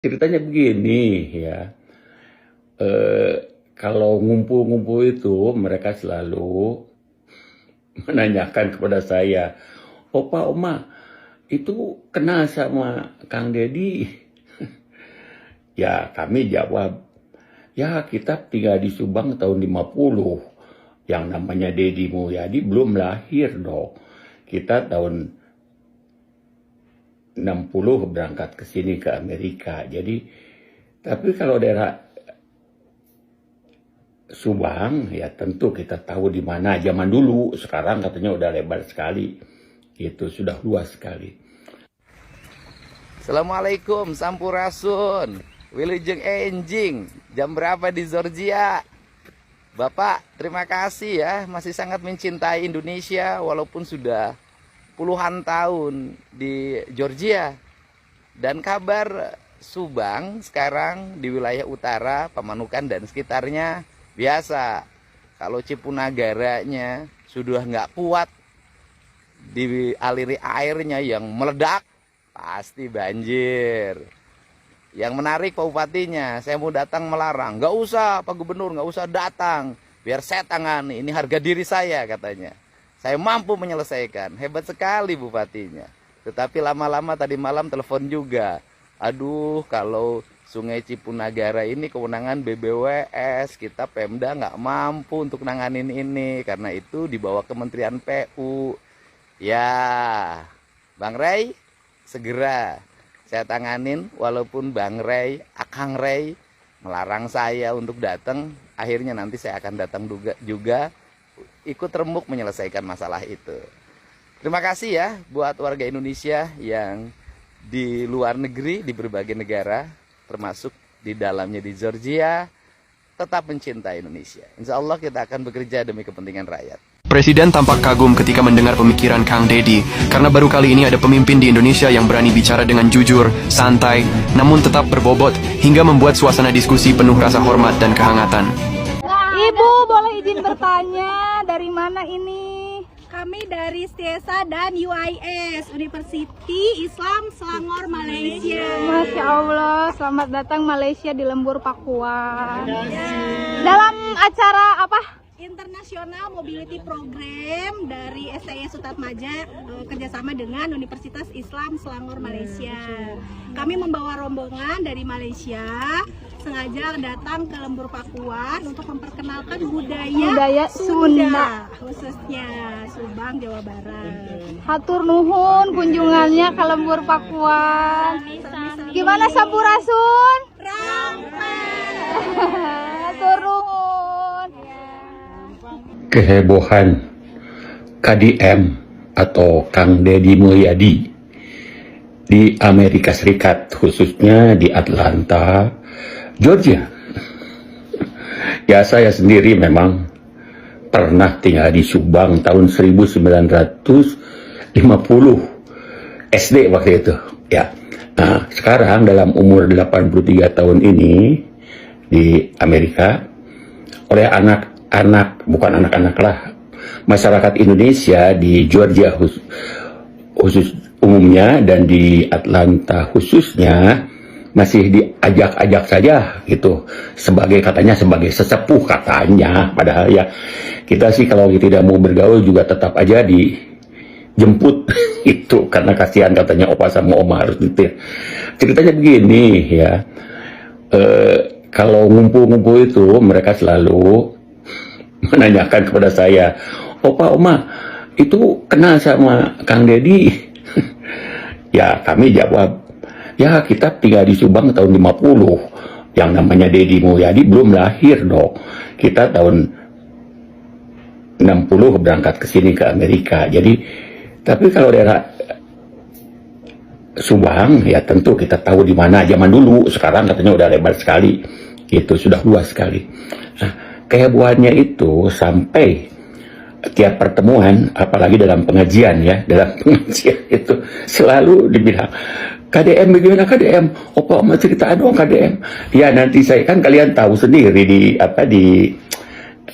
Ceritanya begini ya, eh, kalau ngumpul-ngumpul itu mereka selalu menanyakan kepada saya, "Opa, Oma, itu kenal sama Kang Deddy?" Ya kami jawab, ya kita tinggal di Subang tahun 50. Yang namanya Deddy Mulyadi belum lahir dong. Kita tahun 60 berangkat ke sini ke Amerika. Jadi, tapi kalau daerah Subang ya tentu kita tahu di mana zaman dulu. Sekarang katanya udah lebar sekali. Itu sudah luas sekali. Assalamualaikum, Sampurasun, Wilujeng Enjing. Jam berapa di Georgia? Bapak, terima kasih ya, masih sangat mencintai Indonesia walaupun sudah puluhan tahun di Georgia. Dan kabar Subang sekarang di wilayah utara, Pamanukan dan sekitarnya biasa. Kalau Cipunagaranya sudah nggak kuat dialiri airnya yang meledak, pasti banjir. Yang menarik Pak Bupatinya, saya mau datang melarang. Nggak usah Pak Gubernur, nggak usah datang. Biar saya tangani, ini harga diri saya katanya. Saya mampu menyelesaikan, hebat sekali Bupatinya. Tetapi lama-lama tadi malam telepon juga. Aduh, kalau Sungai Cipunagara ini kewenangan BBWS, kita Pemda nggak mampu untuk nanganin ini. Karena itu dibawa Kementerian PU. Ya, Bang Ray, segera saya tanganin, walaupun Bang Ray, Akang Ray melarang saya untuk datang, akhirnya nanti saya akan datang juga ikut remuk menyelesaikan masalah itu. Terima kasih ya buat warga Indonesia yang di luar negeri, di berbagai negara, termasuk di dalamnya di Georgia, tetap mencintai Indonesia. Insya Allah kita akan bekerja demi kepentingan rakyat. Presiden tampak kagum ketika mendengar pemikiran Kang Deddy, karena baru kali ini ada pemimpin di Indonesia yang berani bicara dengan jujur, santai, namun tetap berbobot, hingga membuat suasana diskusi penuh rasa hormat dan kehangatan. Ibu, boleh izin bertanya, dari mana ini? Kami dari STIESA dan UIS, University Islam Selangor, Malaysia. Masya Allah, selamat datang Malaysia di Lembur Pakuan. Dalam acara apa? International Mobility Program dari STIS Sutatmaja kerjasama dengan Universitas Islam Selangor, Malaysia. Kami membawa rombongan dari Malaysia, sengaja datang ke Lembur Pakuan untuk memperkenalkan budaya Sunda, khususnya Subang, Jawa Barat. Hatur nuhun kunjungannya ke Lembur Pakuan. Gimana Sampurasun? Rampet. Hatur nuhun. Kehebohan KDM atau Kang Deddy Mulyadi di Amerika Serikat, khususnya di Atlanta, Georgia. Ya saya sendiri memang pernah tinggal di Subang tahun 1950 SD waktu itu. Ya. Nah, sekarang dalam umur 83 tahun ini di Amerika, oleh bukan anak-anak lah, masyarakat Indonesia di Georgia khusus umumnya dan di Atlanta khususnya masih diajak-ajak saja gitu, katanya sebagai sesepuh katanya, padahal ya kita sih kalau tidak mau bergaul juga tetap aja dijemput itu, karena kasihan katanya opa sama oma harus nyetir. Ceritanya begini ya, kalau ngumpul-ngumpul itu mereka selalu menanyakan kepada saya, "Opa, Oma, itu kenal sama Kang Deddy?" Ya kami jawab, ya kita tinggal di Subang tahun 50. Yang namanya Deddy Mulyadi belum lahir dong. Kita tahun 60 berangkat ke sini ke Amerika. Jadi, tapi kalau daerah Subang ya tentu kita tahu di mana zaman dulu. Sekarang katanya udah lebar sekali. Itu sudah luas sekali. Nah, kehebohannya itu sampai tiap pertemuan, apalagi dalam pengajian ya, dalam pengajian itu selalu dibilang, "KDM bagaimana KDM? Opa, Oma cerita dong KDM." Ya nanti saya kan kalian tahu sendiri di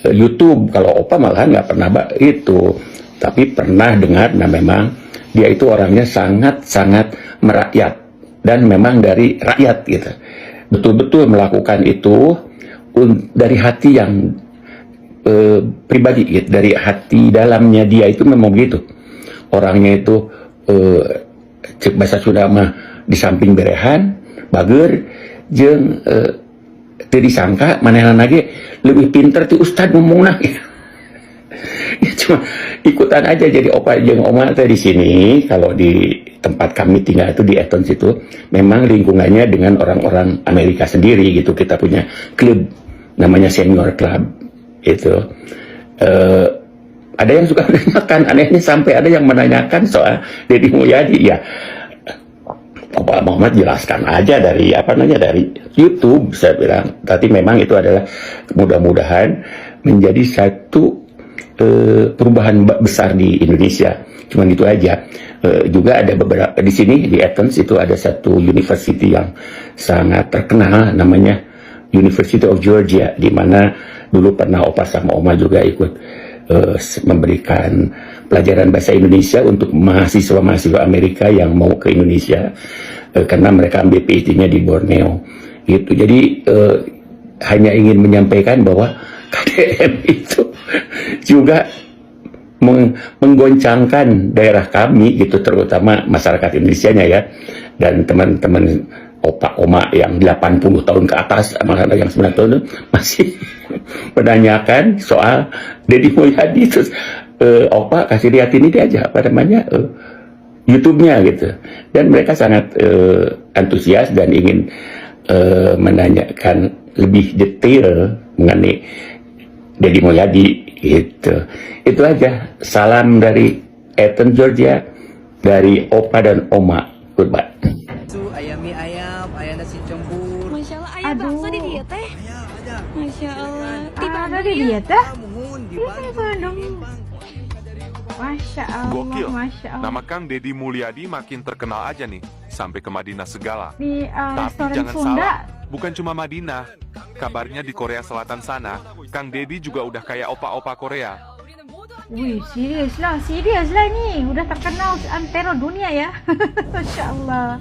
YouTube, kalau Opa malahan nggak pernah itu, tapi pernah dengar. Nah memang dia itu orangnya sangat-sangat merakyat dan memang dari rakyat gitu. Betul-betul melakukan itu dari hati yang pribadi gitu. Dari hati dalamnya dia itu memang begitu. Orangnya itu cek bahasa Sunda mah di samping berehan, bager, jeung teu disangka manehna ge lebih pinter ti ustad ngomongna. Ya, cuma ikutan aja jadi opa jeung oma teh di sini. Kalau di tempat kami tinggal itu di Athens itu memang lingkungannya dengan orang-orang Amerika sendiri gitu. Kita punya klub namanya Senior Club itu. Ada yang suka menanyakan, anehnya sampai ada yang menanyakan soal Deddy Mulyadi. Ya, Bapak Muhammad jelaskan aja dari dari YouTube, saya bilang. Tapi memang itu adalah mudah-mudahan menjadi satu perubahan besar di Indonesia. Cuman itu aja. Juga ada beberapa di sini di Athens itu ada satu university yang sangat terkenal namanya University of Georgia, di mana dulu pernah opa sama oma juga ikut memberikan pelajaran bahasa Indonesia untuk mahasiswa-mahasiswa Amerika yang mau ke Indonesia karena mereka ambil PhD-nya di Borneo gitu. Jadi hanya ingin menyampaikan bahwa KDM itu juga menggoncangkan daerah kami gitu, terutama masyarakat Indonesianya ya, dan teman-teman opa oma yang 80 tahun ke atas, malah yang 9 tahun masih menanyakan soal Deddy Mulyadi. Terus opa kasih lihat ini dia aja YouTube-nya gitu, dan mereka sangat antusias dan ingin menanyakan lebih detail mengenai Deddy Mulyadi gitu. Itu aja. Salam dari Athens, Georgia, dari opa dan oma. Goodbye. Ayam mie ayam, ayam nasi campur. Masya Allah, ayah bakso di dia teh. Ada. Masya Allah. Ada di dia teh? Muhun di Di Bandung. Masya Allah, Gokil. Masya Allah. Nama Kang Deddy Mulyadi makin terkenal aja nih, sampai ke Madinah segala. Di Tapi restoran jangan Sunda. salah, bukan cuma Madinah. Kabarnya di Korea Selatan sana, Kang Deddy juga udah kayak opa-opa Korea. Wih, serius lah nih. Udah terkenal antero dunia ya. Masya Allah.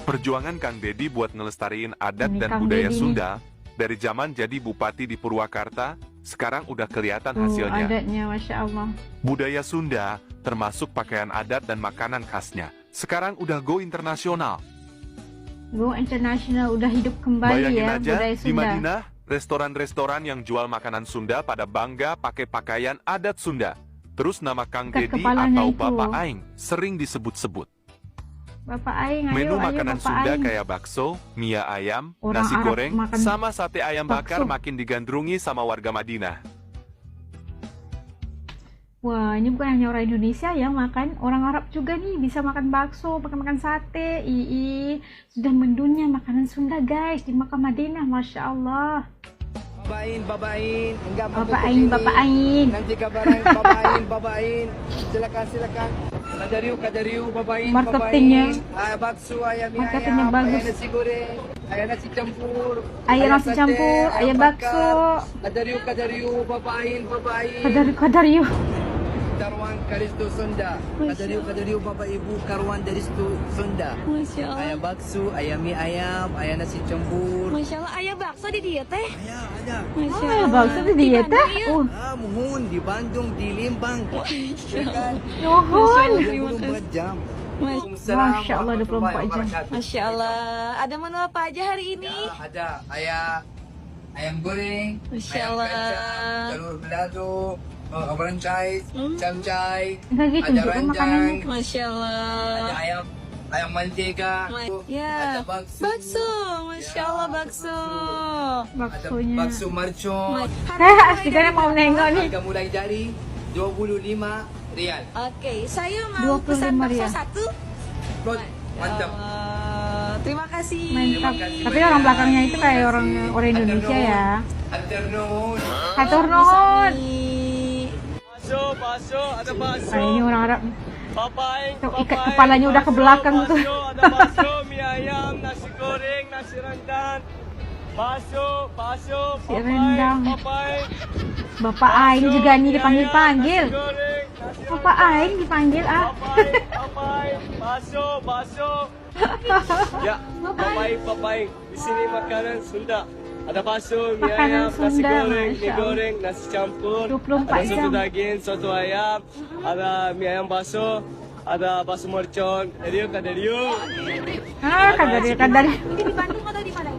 Perjuangan Kang Deddy buat ngelestariin adat Ini dan Kang budaya Deddy Sunda, dari zaman jadi bupati di Purwakarta, sekarang udah kelihatan Tuh, hasilnya. adatnya, Masya Allah. Budaya Sunda, termasuk pakaian adat dan makanan khasnya, sekarang udah go internasional. Go international, udah hidup kembali Bayangin ya aja, budaya di Sunda. Madinah, restoran-restoran yang jual makanan Sunda pada bangga pakai pakaian adat Sunda. Terus nama Kang Ikat Deddy kepalanya atau itu. Bapak Aing sering disebut-sebut. Bapak Aing, ayo, Menu ayo, makanan Bapak Sunda Aing. kayak bakso, mie ayam, Orang nasi Arab goreng, makan sama sate ayam bakar bakso. makin digandrungi sama warga Madinah. Wah, ini bukan hanya orang Indonesia yang makan, orang Arab juga nih bisa makan bakso, makan sate. Sudah mendunia makanan Sunda guys di Makkah Madinah, Masya Allah. Babain, enggak mampu Bapak Aing, kesini. Bapak Aing. Nanti kabaran babain. Silakan. Kadariu, babain. Marketingnya. Ayam bakso, ayam mie Marketingnya ayam, bagus. ayam nasi goreng, ayam nasi campur. Ayam nasi sate, campur, ayam bakso. bakar. Kadariu, babain. Kadariu. Karwan Karisto Sunda. Kadariu Bapak Ibu Karwan Karisto Sunda. Masya Allah. Ayam bakso, ayam mie ayam, ayam nasi campur. Masya Allah, ayah bakso di dia teh. Ada. Masya Oh, Allah. bakso di dia teh. Muhun di Bandung, di Limbang. Nuhun. 24 jam. Masya Allah, 24 jam. Masya Allah. Ada menu apa aja hari ini? Ada ayam goreng, Masya ayam Allah. kacang, telur balado, franchise, camcai, Nggak gitu ada juga ranjang, makanannya. Masya Allah. ada ayam mantega, Ya, ada bakso. Masya Allah, bakso. ada Baksonya. bakso marcon. Asli kan mau nengok nih. Harga mulai dari 25 rial. Oke, saya mau 25 pesan bakso rial. satu. Mantap. Terima kasih. Mantap. Tapi orang belakangnya itu kayak orang Indonesia ya. Afternoon. Hatur nuhun. Bakso, ada bakso. Nah, ini orang Arab. Papai, Tuh, ikat kepalanya udah ke belakang tuh. Ada bakso, mie ayam, nasi goreng, nasi rendang. Bakso, Si rendang. papai. Bapak Aing juga nih dipanggil-panggil. Nasi goreng, nasi Bapak Aing dipanggil ah. papai, bakso, Ya, papaing. Di sini makanan Sunda. Ada bakso, mie Makanan ayam, nasi Sunda, goreng, Masya mie Allah. goreng, nasi campur, 24 ada soto jam. daging, soto ayam, ada mie ayam bakso, ada bakso mercon. Kadariu. Ah, kadari. Ini di Bandung atau di mana?